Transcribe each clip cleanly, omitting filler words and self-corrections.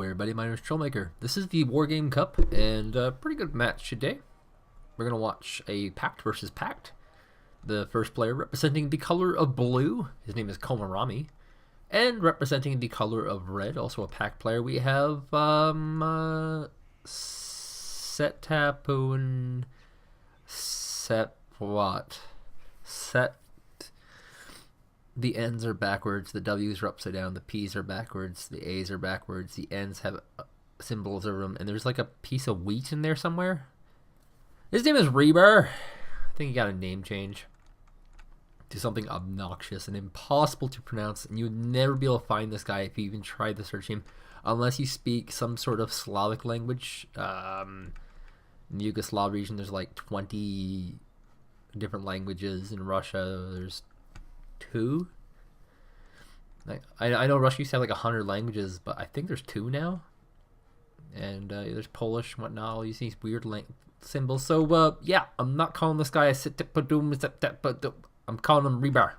everybody, my name is Troublemaker. This is the Wargame Cup, and a pretty good match today. We're going to watch a pact versus pact. The first player representing the color of blue, his name is Komaromi. And representing the color of red, also a pact player, we have Setapun Set what? Set. The N's are backwards, the W's are upside down, the P's are backwards, the A's are backwards, the N's have symbols over them, and there's like a piece of wheat in there somewhere. His name is Ribar. I think he got a name change to something obnoxious and impossible to pronounce, and you would never be able to find this guy if you even tried to search him, unless you speak some sort of Slavic language. In the Yugoslav region, there's like 20 different languages. In Russia, there's 2. I know Russia used to have like 100 languages, but I think there's 2 now. And there's Polish and whatnot. All you see these weird symbols. So yeah, I'm not calling this guy a I'm calling him Ribar,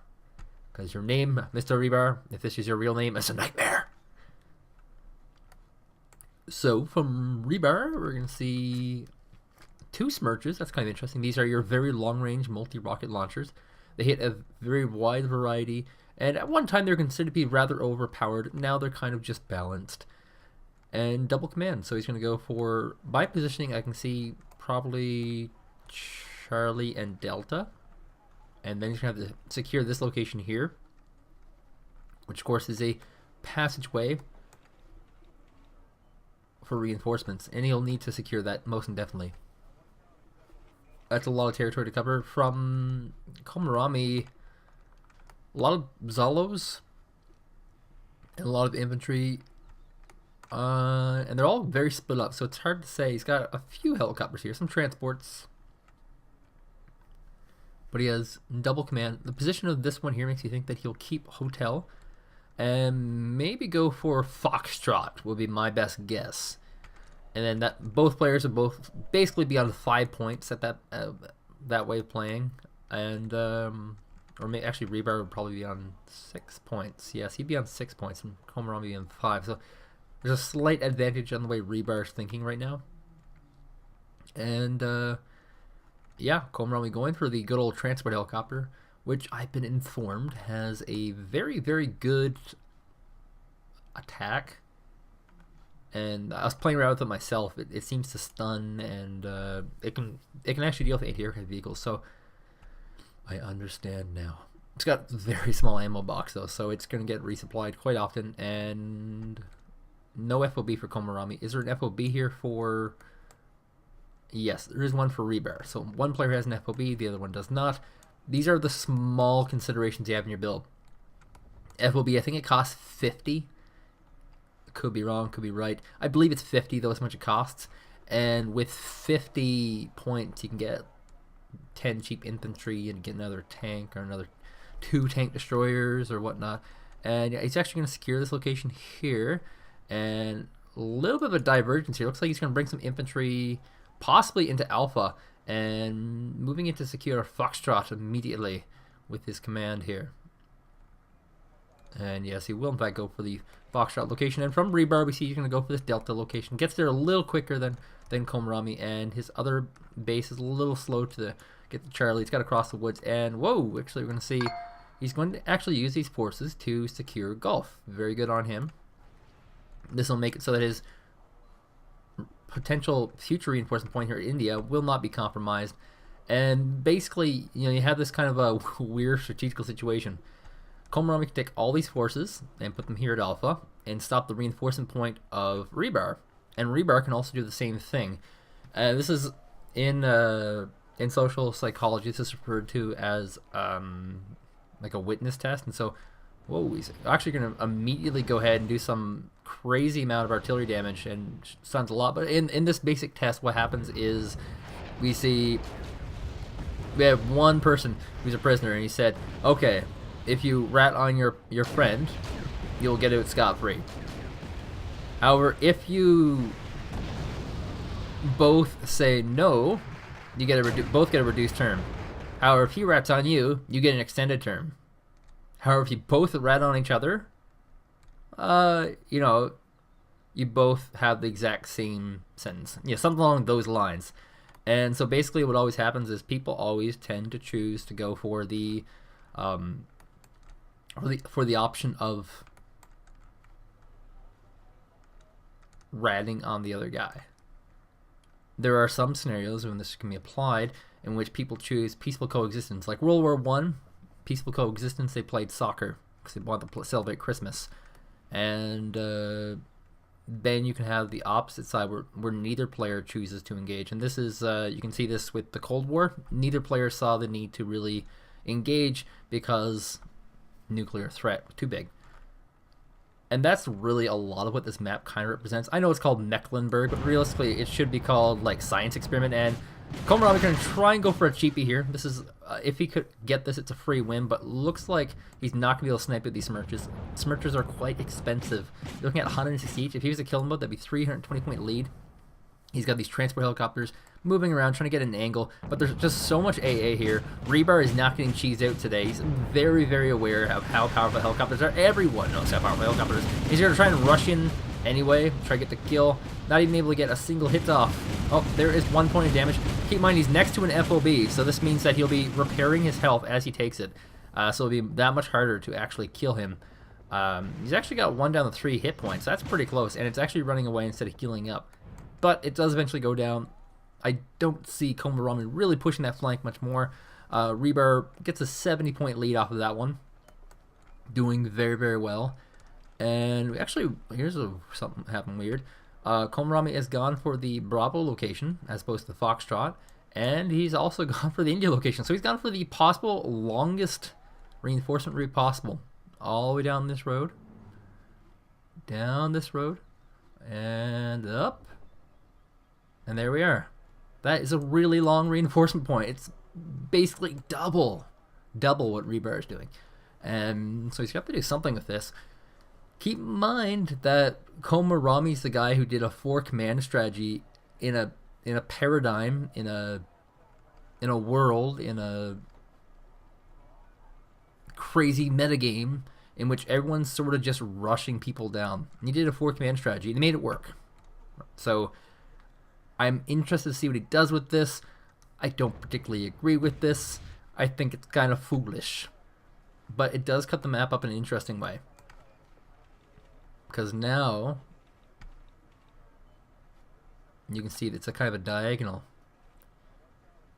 because your name, Mr. Ribar, if this is your real name, is a nightmare. So from Ribar, we're gonna see 2 smirches. That's kind of interesting. These are your very long-range multi-rocket launchers. They hit a very wide variety, and at one time they were considered to be rather overpowered. Now they're kind of just balanced. And double command, so he's going to go for, by positioning, I can see probably Charlie and Delta. And then he's going to have to secure this location here, which of course is a passageway for reinforcements, and he'll need to secure that most indefinitely. That's a lot of territory to cover. From Komaromi, a lot of Zalos and a lot of infantry, and they're all very split up, so it's hard to say. He's got a few helicopters here, some transports, but he has double command. The position of this one here makes you think that he'll keep hotel and maybe go for Foxtrot would be my best guess. And then that both players will both basically be on 5 points at that way of playing, and actually Ribar would probably be on 6 points. Yes, he'd be on 6 points, and Komaromi would be on 5. So there's a slight advantage on the way Ribar is thinking right now. And yeah, Komaromi going for the good old transport helicopter, which I've been informed has a very, very good attack. And I was playing around with it myself. It seems to stun, and it can actually deal with anti-aircraft vehicles. So I understand now. It's got a very small ammo box though, so it's going to get resupplied quite often. And no FOB for Komaromi. Is there an FOB here for? Yes, there is one for Ribar. So one player has an FOB, the other one does not. These are the small considerations you have in your build. FOB, I think it costs 50. Could be wrong, could be right. I believe it's 50, though, as much it costs. And with 50 points, you can get 10 cheap infantry and get another tank or another 2 tank destroyers or whatnot. And he's actually going to secure this location here. And a little bit of a divergence here. Looks like he's going to bring some infantry possibly into Alpha and moving into secure Foxtrot immediately with his command here. And yes, he will in fact go for the Foxtrot location. And from Ribar, we see he's going to go for this Delta location. Gets there a little quicker than Komaromi, and his other base is a little slow to get to Charlie. He's got to cross the woods, and whoa, actually we're going to see he's going to actually use these forces to secure Gulf. Very good on him. This will make it so that his potential future reinforcement point here in India will not be compromised. And basically, you have this kind of a weird strategical situation. Komaromi can take all these forces and put them here at Alpha and stop the reinforcement point of Ribar. And Ribar can also do the same thing. This is in social psychology. This is referred to as like a witness test. And so, whoa, he's actually going to immediately go ahead and do some crazy amount of artillery damage and stuns a lot. But in this basic test, what happens is we have one person who's a prisoner, and he said, okay, if you rat on your friend, you'll get out scot-free. However, if you both say no, you both get a reduced term. However, if he rats on you, you get an extended term. However, if you both rat on each other, you both have the exact same sentence. Yeah, something along those lines. And so basically what always happens is people always tend to choose to go for the option of ratting on the other guy. There are some scenarios when this can be applied in which people choose peaceful coexistence. Like World War I, peaceful coexistence, they played soccer because they wanted to celebrate Christmas. And then you can have the opposite side where neither player chooses to engage. And this is, you can see this with the Cold War. Neither player saw the need to really engage because nuclear threat was too big. And that's really a lot of what this map kind of represents. I know it's called Mecklenburg, but realistically it should be called like Science Experiment. And Komaromi can try and go for a cheapie here. This is, if he could get this, it's a free win, but looks like he's not going to be able to snipe at these Smirchers. Smirchers are quite expensive. You're looking at 160 each. If he was to kill them both, that'd be 320 point lead. He's got these transport helicopters moving around, trying to get an angle, but there's just so much AA here. Ribar is not getting cheesed out today. He's very, very aware of how powerful helicopters are. Everyone knows how powerful helicopters are. He's here to try and rush in anyway, try to get the kill. Not even able to get a single hit off. Oh, there is 1 point of damage. Keep in mind, he's next to an FOB, so this means that he'll be repairing his health as he takes it. So it'll be that much harder to actually kill him. He's actually got 1 down to 3 hit points. That's pretty close, and it's actually running away instead of healing up. But it does eventually go down. I don't see Komaromi really pushing that flank much more. Ribar gets a 70 point lead off of that one. Doing very, very well. And actually, here's something happened weird. Komaromi has gone for the Bravo location as opposed to the Foxtrot. And he's also gone for the India location. So he's gone for the possible longest reinforcement route possible. All the way down this road. Down this road. And up. And there we are. That is a really long reinforcement point. It's basically double what Ribar is doing. And so he's got to do something with this. Keep in mind that Komaromi's the guy who did a 4-command strategy in a paradigm, in a world, in a crazy metagame in which everyone's sort of just rushing people down. And he did a 4-command strategy and he made it work. So I'm interested to see what he does with this. I don't particularly agree with this. I think it's kind of foolish. But it does cut the map up in an interesting way. Because now you can see it's a kind of a diagonal.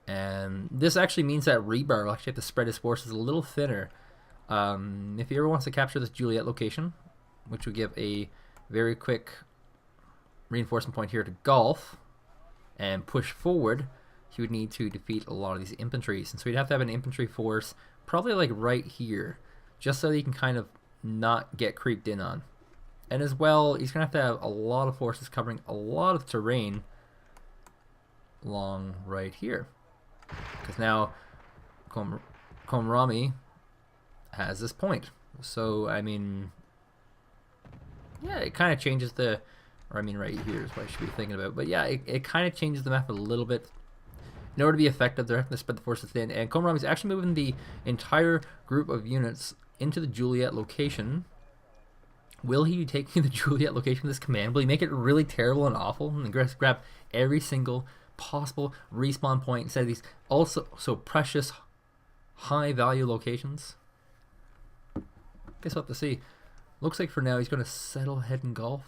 And this actually means that Ribar will actually have to spread his forces a little thinner. If he ever wants to capture this Juliet location, which would give a very quick reinforcement point here to Gulf, and push forward, he would need to defeat a lot of these infantries. And so he'd have to have an infantry force probably like right here, just so that he can kind of not get creeped in on. And as well, he's going to have a lot of forces covering a lot of terrain along right here. Because now Komaromi has this point. So, I mean, yeah, it kind of changes the... Or I mean right here is what I should be thinking about. But yeah, it kind of changes the map a little bit. In order to be effective, they're having to spread the forces thin. And Komaromi is actually moving the entire group of units into the Juliet location. Will he be taking the Juliet location with this command? Will he make it really terrible and awful and grab every single possible respawn point instead of these also so precious high value locations? Guess we'll have to see. Looks like for now he's going to settle head in Gulf.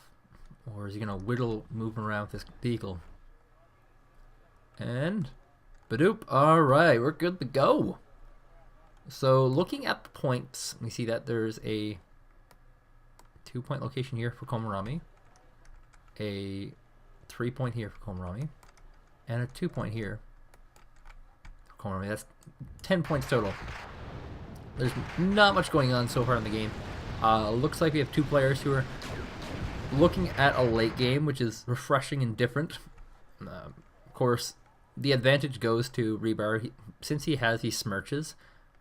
Or is he going to whittle moving around with this vehicle? And badoop. Alright, we're good to go. So looking at the points, we see that there's a 2-point location here for Komaromi, a 3-point here for Komaromi, and a 2-point here for Komaromi. That's 10 points total. There's not much going on so far in the game. Looks like we have 2 players who are looking at a late game, which is refreshing and different. Of course, the advantage goes to Ribar. Since he has these smirches,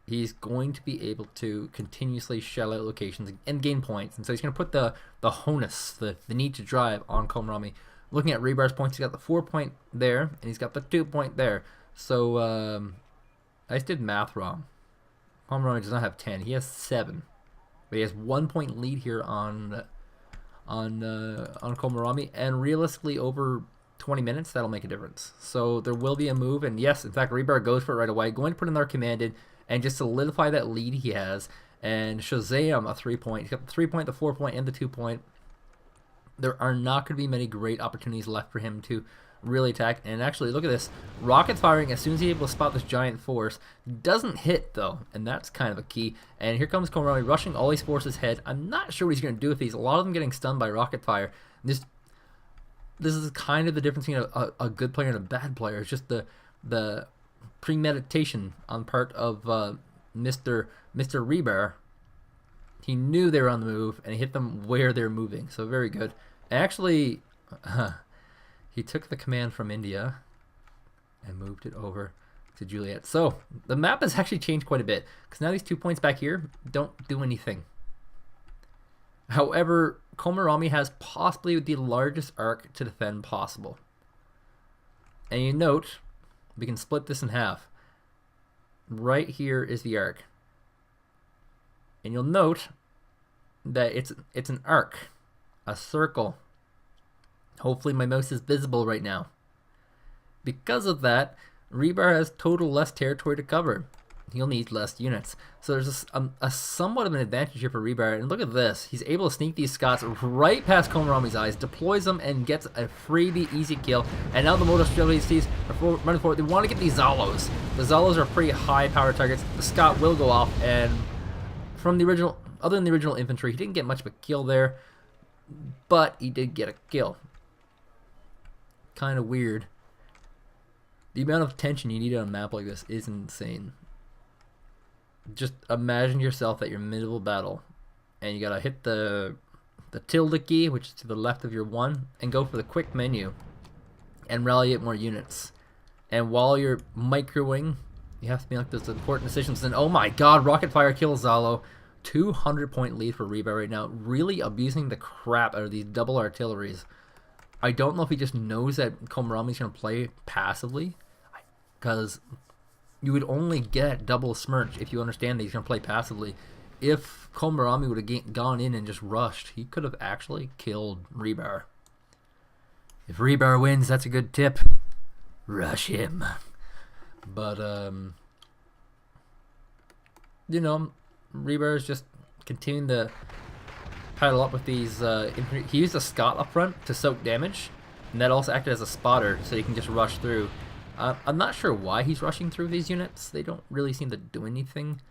he's going to be able to continuously shell out locations and gain points. And so he's going to put the honus, the need to drive on Komaromi. Looking at Ribar's points, he's got the 4-point there, and he's got the 2-point there. So I just did math wrong. Komaromi does not have 10. He has 7. But he has 1-point lead here on on Komaromi, and realistically over 20 minutes that'll make a difference. So there will be a move, and yes, in fact, Ribar goes for it right away, going to put another command in and just solidify that lead he has, and Shazam a 3-point. He's got the 3-point, the 4-point, and the 2-point. There are not going to be many great opportunities left for him to really attack. And actually, look at this. Rocket firing as soon as he's able to spot this giant force. Doesn't hit, though, and that's kind of a key. And here comes Komaromi rushing all these forces ahead. I'm not sure what he's going to do with these. A lot of them getting stunned by rocket fire. This is kind of the difference between a good player and a bad player. It's just the premeditation on part of Mr. Ribar. He knew they were on the move, and he hit them where they're moving. So very good. Actually, he took the command from India and moved it over to Juliet. So the map has actually changed quite a bit, because now these 2 points back here don't do anything. However, Komaromi has possibly the largest arc to defend possible. And you note, we can split this in half. Right here is the arc. And you'll note that it's an arc, a circle. Hopefully my mouse is visible right now. Because of that, Ribar has total less territory to cover. He'll need less units. So there's a somewhat of an advantage here for Ribar. And look at this. He's able to sneak these Scots right past Komaromi's eyes, deploys them, and gets a freebie easy kill. And now the Motor Strelitzes are running forward. They want to get these Zalos. The Zalos are pretty high power targets. The Scot will go off, and from the original, other than the original infantry, he didn't get much of a kill there, but he did get a kill. Kind of weird. The amount of tension you need on a map like this is insane. Just imagine yourself at your middle battle, and you gotta hit the tilde key, which is to the left of your 1, and go for the quick menu, and rally up more units. And while you're microing, you have to make those important decisions. And oh my god, rocket fire kills Zalo. 200-point lead for Ribar right now. Really abusing the crap out of these double artilleries. I don't know if he just knows that Komaromi's going to play passively, because you would only get double smirch if you understand that he's going to play passively. If Komaromi would have gone in and just rushed, he could have actually killed Ribar. If Ribar wins, that's a good tip. Rush him. But, you know, Ribar is just continuing to paddle up with these infantry. He used a Scot up front to soak damage, and that also acted as a spotter, so he can just rush through. I'm not sure why he's rushing through these units. They don't really seem to do anything.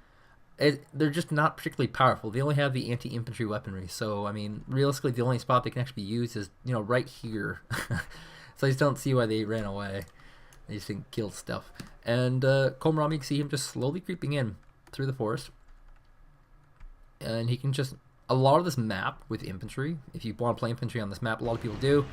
They're just not particularly powerful. They only have the anti-infantry weaponry, so, I mean, realistically, the only spot they can actually be used is, you know, right here. So I just don't see why they ran away. They just didn't kill stuff. And Komaromi, you can see him just slowly creeping in through the forest. And he can just, a lot of this map with infantry, if you want to play infantry on this map, a lot of people do,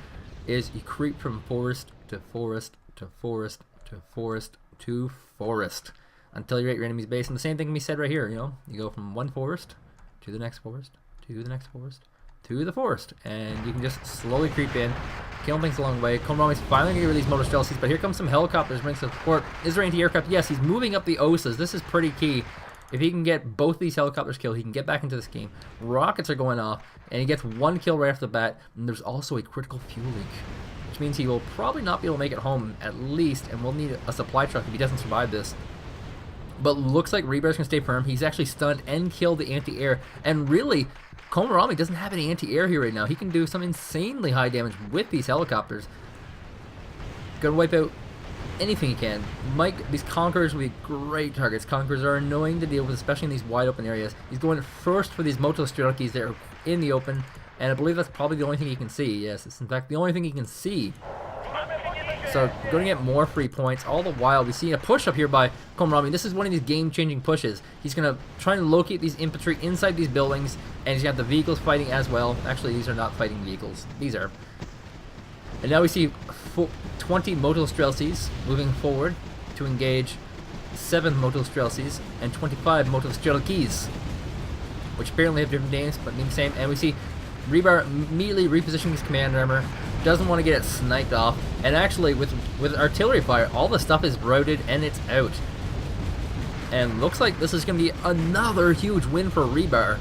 is you creep from forest to forest to forest to forest to forest until you're at your enemy's base. And the same thing can be said right here, you know, you go from one forest to the next forest to the next forest to the forest, and you can just slowly creep in, killing things along the way. Komaromi's finally going to get rid of these motor stealthies, but here comes some helicopters bringing support. Is there anti-aircraft? Yes, he's moving up the OSAs. This is pretty key. If he can get both these helicopters killed, he can get back into this game. Rockets are going off, and he gets one kill right off the bat, and there's also a critical fuel leak, which means he will probably not be able to make it home, at least, and we'll need a supply truck if he doesn't survive this. But looks like Ribar's going to stay firm. He's actually stunned and killed the anti-air, and really, Komaromi doesn't have any anti-air here right now. He can do some insanely high damage with these helicopters. Gonna wipe out anything he can. These Conquerors will be great targets. Conquerors are annoying to deal with, especially in these wide open areas. He's going first for these Motostrelkis that are in the open, and I believe that's probably the only thing he can see. Yes, it's in fact the only thing he can see. So going to get more free points. All the while, we see a push up here by Komaromi. This is one of these game-changing pushes. He's going to try and locate these infantry inside these buildings, and he's got the vehicles fighting as well. Actually, these are not fighting vehicles. These are. And now we see 20 Motostrelces moving forward to engage 7 Motostrelces and 25 Motostrelkis, which apparently have different names, but mean the same. And we see Ribar immediately repositioning his command armor. Doesn't want to get it sniped off, and actually with artillery fire, all the stuff is routed and it's out. And looks like this is going to be another huge win for Ribar.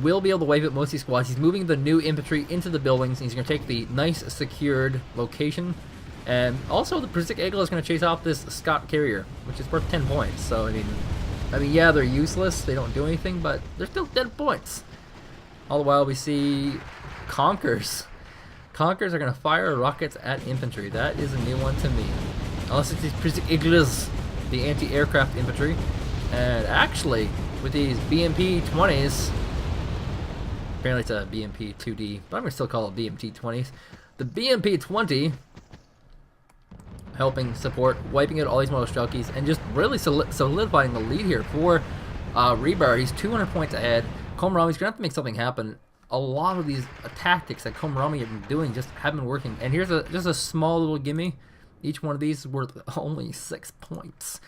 will be able to wipe out most of these squads. He's moving the new infantry into the buildings, and he's going to take the nice secured location. And also, the Prusik Eagle is going to chase off this Scott carrier, which is worth 10 points. So, I mean, yeah, they're useless. They don't do anything, but they're still 10 points. All the while, we see Conkers. Conkers are going to fire rockets at infantry. That is a new one to me. Unless it's these Prusik Eagles, the anti-aircraft infantry. And actually, with these BMP 20s, apparently it's a BMP 2D, but I'm going to still call it BMP 20s. The BMP 20 helping support, wiping out all these model Strelkies, and just really solidifying the lead here for Ribar. He's 200 points ahead. Komaromi's going to have to make something happen. A lot of these tactics that Komaromi have been doing just haven't been working. And here's just a small little gimme. Each one of these is worth only 6 points.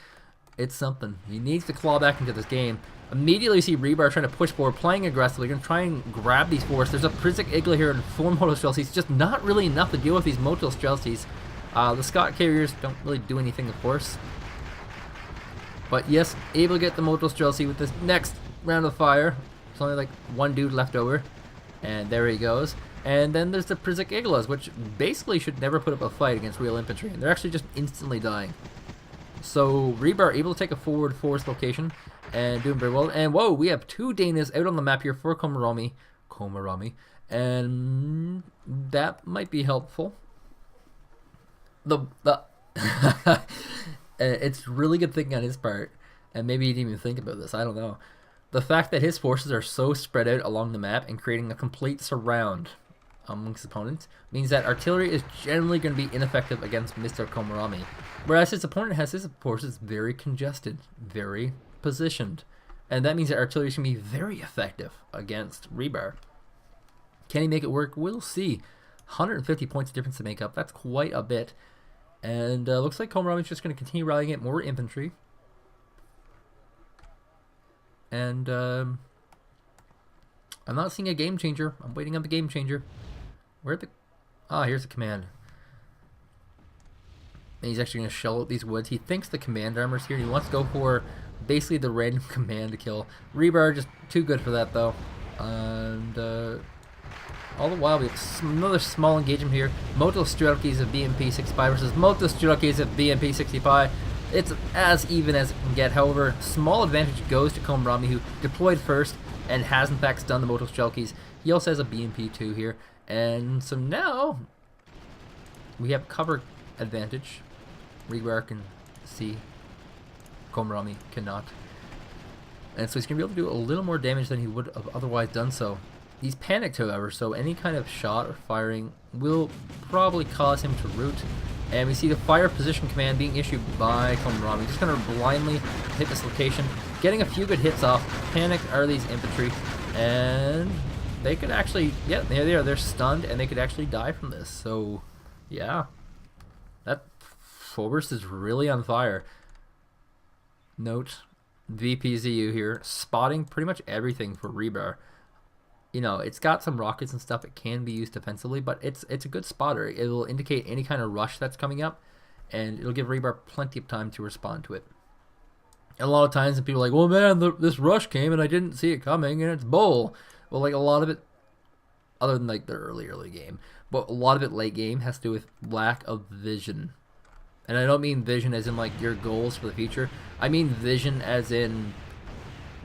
It's something. He needs to claw back into this game. Immediately you see Ribar trying to push forward, playing aggressively. You're going to try and grab these forests. There's a Prusik Eagle here and 4 Moto Strelsies. Just not really enough to deal with these Moto Strelsies. The Scott carriers don't really do anything, of course. But yes, able to get the Moto Strelsi with this next round of fire. There's only like one dude left over. And there he goes. And then there's the Prusik Eagles, which basically should never put up a fight against real infantry. And they're actually just instantly dying. So Ribar able to take a forward forest location and doing very well. And whoa, we have 2 Danas out on the map here for Komaromi. And that might be helpful. It's really good thinking on his part, and maybe he didn't even think about this, I don't know. The fact that his forces are so spread out along the map and creating a complete surround amongst opponents means that artillery is generally going to be ineffective against Mr. Komaromi, whereas his opponent has his forces very congested, very positioned, and that means that artillery is going to be very effective against Ribar. Can he make it work? We'll see. 150 points difference to make up, that's quite a bit. And looks like Komaromi is just going to continue rallying at more infantry. And I'm not seeing a game changer. I'm waiting on the game changer. Where'd the... here's the command. And he's actually going to shell out these woods. He thinks the command armor's here. He wants to go for basically the random command to kill. Ribar just too good for that, though. And all the while, we have another small engagement here. Moto Strelkies of BMP 65 versus Moto Strelkies of BMP 65. It's as even as it can get. However, small advantage goes to Komaromi, who deployed first and has in fact stunned the Moto Strelkies. He also has a BMP 2 here. And so now we have cover advantage. Ribar can see, Komaromi cannot. And so he's going to be able to do a little more damage than he would have otherwise done so. He's panicked, however, so any kind of shot or firing will probably cause him to root. And we see the fire position command being issued by Komaromi. Just going to blindly hit this location, getting a few good hits off. Panicked are these infantry, and they could actually, yeah, there they are. They're stunned, and they could actually die from this. So, yeah, that forest is really on fire. Note, VPZU here, spotting pretty much everything for Ribar. You know, it's got some rockets and stuff. It can be used defensively, but it's a good spotter. It will indicate any kind of rush that's coming up, and it'll give Ribar plenty of time to respond to it. And a lot of times, people are like, well, man, this rush came, and I didn't see it coming, and it's bull. Well, like, a lot of it, other than, like, the early game, but a lot of it late game has to do with lack of vision. And I don't mean vision as in, like, your goals for the future. I mean vision as in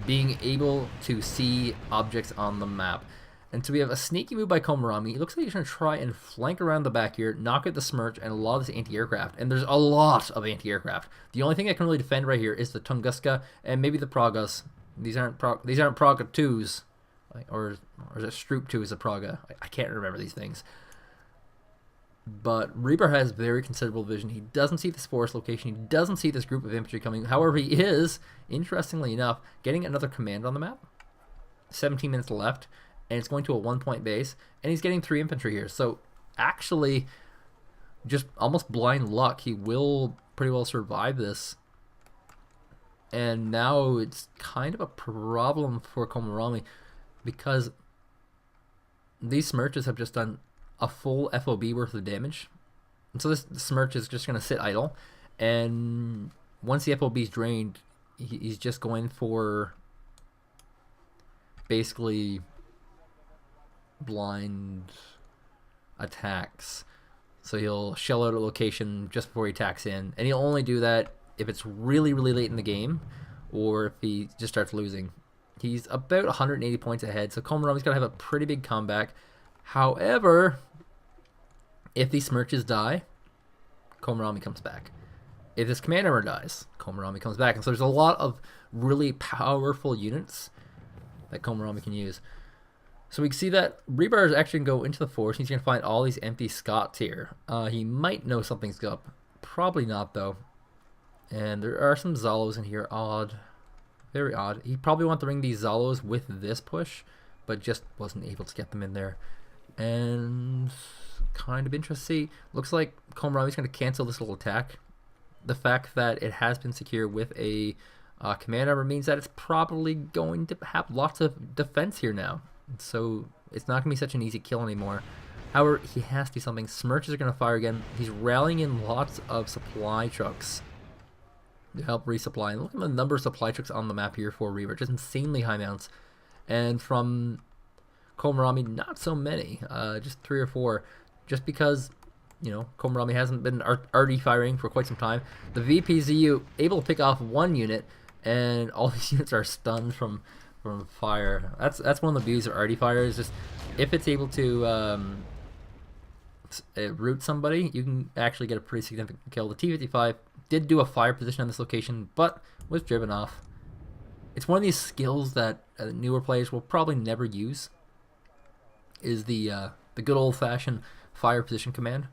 being able to see objects on the map. And so we have a sneaky move by Komaromi. It looks like he's going to try and flank around the back here, knock out the Smirch and a lot of this anti-aircraft. And there's a lot of anti-aircraft. The only thing I can really defend right here is the Tunguska and maybe the Pragas. These aren't Praga 2s. Or is it Stroop 2 is a Praga? I can't remember these things. But Ribar has very considerable vision. He doesn't see this forest location. He doesn't see this group of infantry coming. However, he is, interestingly enough, getting another command on the map. 17 minutes left, and it's going to a 1-point base, and he's getting 3 infantry here. So, actually, just almost blind luck. He will pretty well survive this. And now it's kind of a problem for Komaromi, because these Smirches have just done a full FOB worth of damage. And so this Smirch is just going to sit idle. And once the FOB is drained, he's just going for basically blind attacks. So he'll shell out a location just before he attacks in, and he'll only do that if it's really, really late in the game, or if he just starts losing. He's about 180 points ahead, so Komaromi's got to have a pretty big comeback. However, if these smirches die, Komaromi comes back. If this command armor dies, Komaromi comes back. And so there's a lot of really powerful units that Komaromi can use. So we can see that Ribar is actually going to go into the forest. He's going to find all these empty Scots here. He might know something's up. Probably not, though. And there are some Zalos in here. Odd. Very odd. He probably wanted to bring these Zalos with this push, but just wasn't able to get them in there. And kind of interesting. Looks like Komaromi's going to cancel this little attack. The fact that it has been secured with a command armor means that it's probably going to have lots of defense here now. So it's not going to be such an easy kill anymore. However, he has to do something. Smirches are going to fire again. He's rallying in lots of supply trucks to help resupply. And look at the number of supply trucks on the map here for Ribar. Just insanely high amounts. And from Komaromi, not so many. Just 3 or 4. Just because, you know, Komaromi hasn't been already firing for quite some time. The VPZU able to pick off 1 unit, and all these units are stunned from fire. That's one of the beauties of arty fire, is just if it's able to root somebody, you can actually get a pretty significant kill. The T-55 did do a fire position on this location, but was driven off. It's one of these skills that newer players will probably never use, is the good old-fashioned fire position command,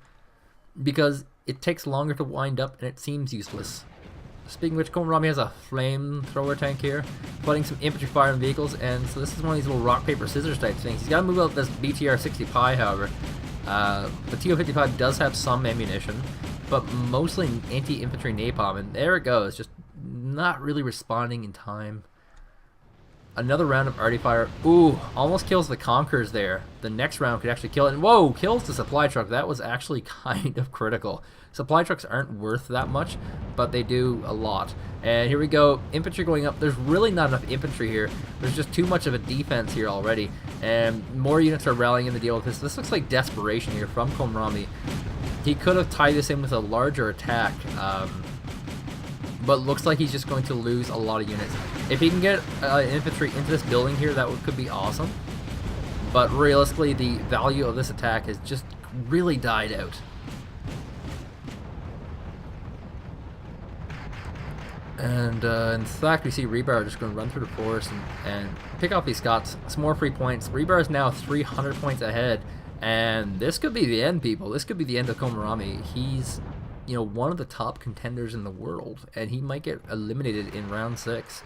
because it takes longer to wind up and it seems useless. Speaking of which, Komaromi has a flamethrower tank here, putting some infantry fire in vehicles, and so this is one of these little rock, paper, scissors type things. He's got to move out this BTR-60 Pi, however. The TO-55 does have some ammunition, but mostly anti-infantry napalm, and there it goes, just not really responding in time. Another round of arty fire. Ooh, almost kills the Conquerors there. The next round could actually kill it. And whoa, kills the supply truck. That was actually kind of critical. Supply trucks aren't worth that much, but they do a lot. And here we go. Infantry going up. There's really not enough infantry here. There's just too much of a defense here already. And more units are rallying in to deal with this. This looks like desperation here from Komaromi. He could have tied this in with a larger attack. But looks like he's just going to lose a lot of units. If he can get infantry into this building here, that could be awesome. But realistically, the value of this attack has just really died out. And in fact, we see Ribar just going to run through the forest and pick off these Scots. Some more free points. Ribar is now 300 points ahead. And this could be the end, people. This could be the end of Komaromi. He's, you know, one of the top contenders in the world, and he might get eliminated in round 6.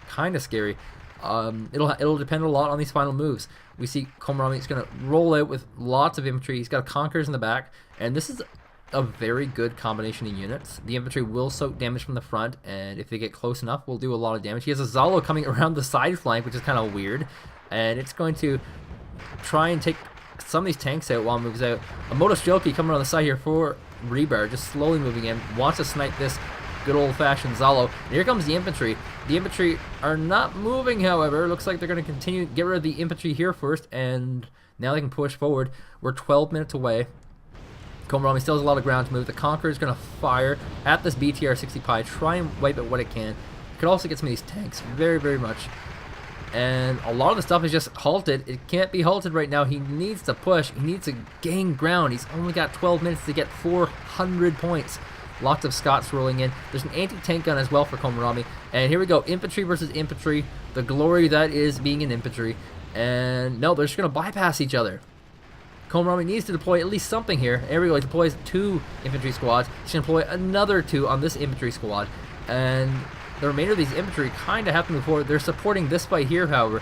Kind of scary. It'll depend a lot on these final moves. We see Komaromi is going to roll out with lots of infantry. He's got Conquerors in the back, and this is a very good combination of units. The infantry will soak damage from the front, and if they get close enough, will do a lot of damage. He has a Zalo coming around the side flank, which is kind of weird, and it's going to try and take some of these tanks out while it moves out. A Motostoki coming around the side here for Ribar, just slowly moving in, wants to snipe this good old-fashioned Zalo. And here comes the infantry. The infantry are not moving, however. Looks like they're going to continue to get rid of the infantry here first, and now they can push forward. We're 12 minutes away. Komaromi still has a lot of ground to move. The Conqueror is going to fire at this BTR-60 Pi, try and wipe out what it can. It could also get some of these tanks, very, very much. And a lot of the stuff is just halted. It can't be halted right now. He needs to push. He needs to gain ground. He's only got 12 minutes to get 400 points. Lots of Scots rolling in. There's an anti-tank gun as well for Komaromi. And here we go. Infantry versus infantry. The glory that is being an infantry. And no, they're just going to bypass each other. Komaromi needs to deploy at least something here. Here we go. He deploys 2 infantry squads. He's going to deploy another 2 on this infantry squad. And the remainder of these infantry kind of have to move forward. They're supporting this fight here, however.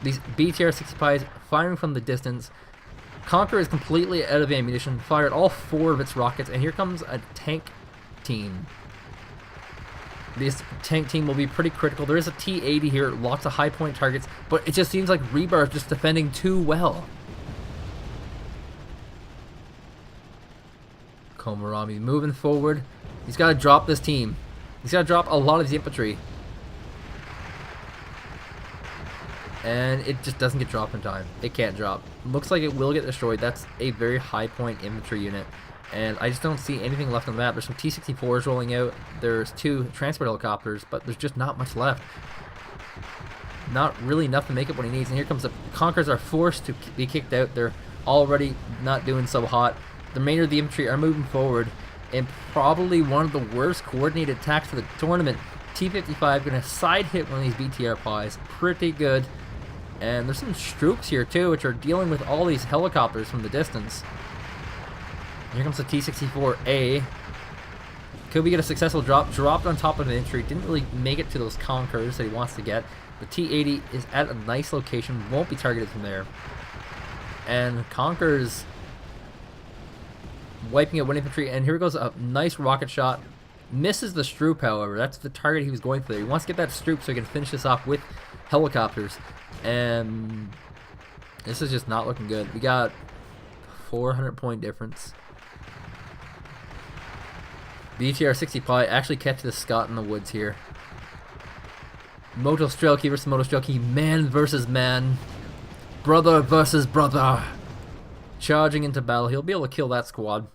These BTR-60 Pis firing from the distance. Conqueror is completely out of ammunition. Fired all 4 of its rockets, and here comes a tank team. This tank team will be pretty critical. There is a T-80 here, lots of high point targets, but it just seems like Ribar is just defending too well. Komaromi moving forward. He's got to drop this team. He's got to drop a lot of his infantry. And it just doesn't get dropped in time. It can't drop. Looks like it will get destroyed. That's a very high point infantry unit. And I just don't see anything left on the map. There's some T-64s rolling out. There's 2 transport helicopters, but there's just not much left. Not really enough to make up what he needs. And here comes the Conquerors are forced to be kicked out. They're already not doing so hot. The remainder of the infantry are moving forward. And probably one of the worst coordinated attacks for the tournament. T-55 going to side hit one of these BTR pies. Pretty good. And there's some Stroops here too, which are dealing with all these helicopters from the distance. Here comes the T-64A. Could we get a successful drop? Dropped on top of an infantry. Didn't really make it to those Conquerors that he wants to get. The T-80 is at a nice location. Won't be targeted from there. And Conquerors wiping out one infantry. And here goes a nice rocket shot. Misses the Stroop, however. That's the target he was going for there. He wants to get that Stroop so he can finish this off with helicopters. And this is just not looking good. We got 400 point difference. BTR 60 Pi actually catch the Scott in the woods here. Moto Strelky versus Moto Strelky. Man versus man. Brother versus brother. Charging into battle. He'll be able to kill that squad.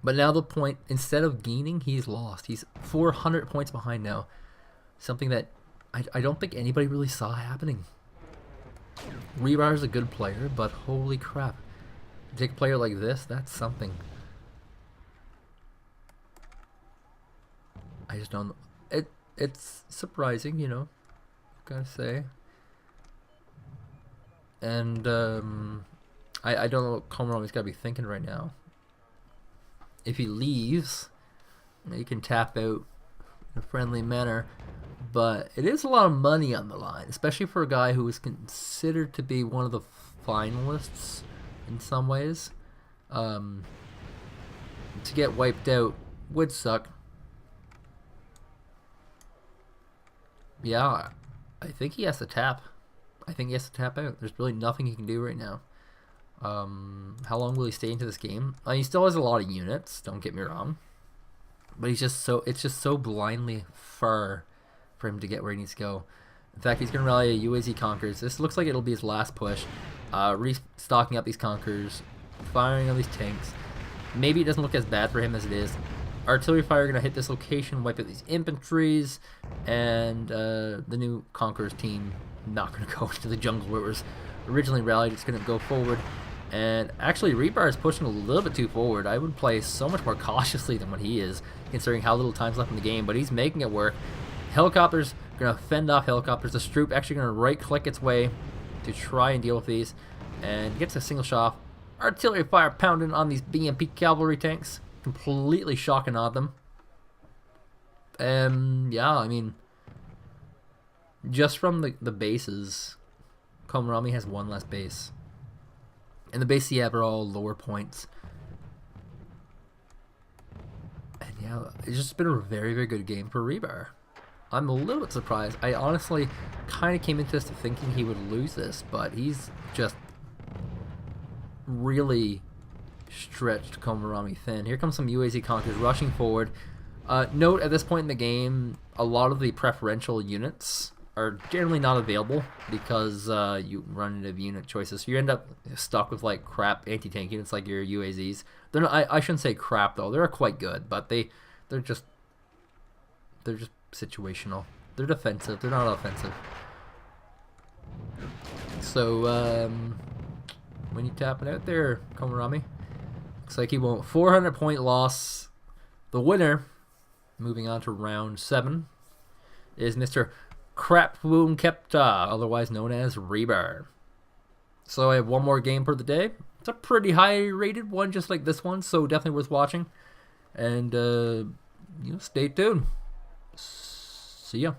But now the point, instead of gaining, he's lost. He's 400 points behind now. Something that I don't think anybody really saw happening. Ribar is a good player, but holy crap. Take a player like this, that's something. I just don't know. It's surprising, you know, gotta say. And I don't know what Komaromi's gotta be thinking right now. If he leaves, he can tap out in a friendly manner. But it is a lot of money on the line, especially for a guy who is considered to be one of the finalists in some ways. To get wiped out would suck. Yeah, I think he has to tap. I think he has to tap out. There's really nothing he can do right now. How long will he stay into this game? He still has a lot of units, don't get me wrong. But it's just so blindly far for him to get where he needs to go. In fact, he's going to rally a U.S.E. Conquerors. This looks like it'll be his last push. Restocking up these Conquerors, firing on these tanks. Maybe it doesn't look as bad for him as it is. Artillery fire going to hit this location, wipe out these infantries, and the new Conquerors team not going to go into the jungle where it was originally rallied. It's going to go forward. And actually, Ribar is pushing a little bit too forward. I would play so much more cautiously than what he is, considering how little time's left in the game, but he's making it work. Helicopters going to fend off helicopters. The Stroop actually going to right-click its way to try and deal with these, and gets a single shot. Artillery fire pounding on these BMP cavalry tanks, completely shocking on them. Yeah, I mean, just from the bases, Komaromi has one less base. And the bases he have are all lower points. And yeah, it's just been a very, very good game for Ribar. I'm a little bit surprised. I honestly kind of came into this thinking he would lose this, but he's just really stretched Komaromi thin. Here comes some UAZ Conquerors rushing forward. Note, at this point in the game, a lot of the preferential units are generally not available because you run into unit choices. So you end up stuck with like crap anti-tank units like your UAZs. They're not, I shouldn't say crap though. They're quite good, but they're just situational. They're defensive. They're not offensive. So when you tap it out there, Komaromi, looks like he won't. 400 point loss. The winner, moving on to round 7, is Mr. Crapboom Kepta, otherwise known as Ribar. So I have one more game for the day. It's a pretty high rated one, just like this one, so definitely worth watching. And stay tuned. See ya.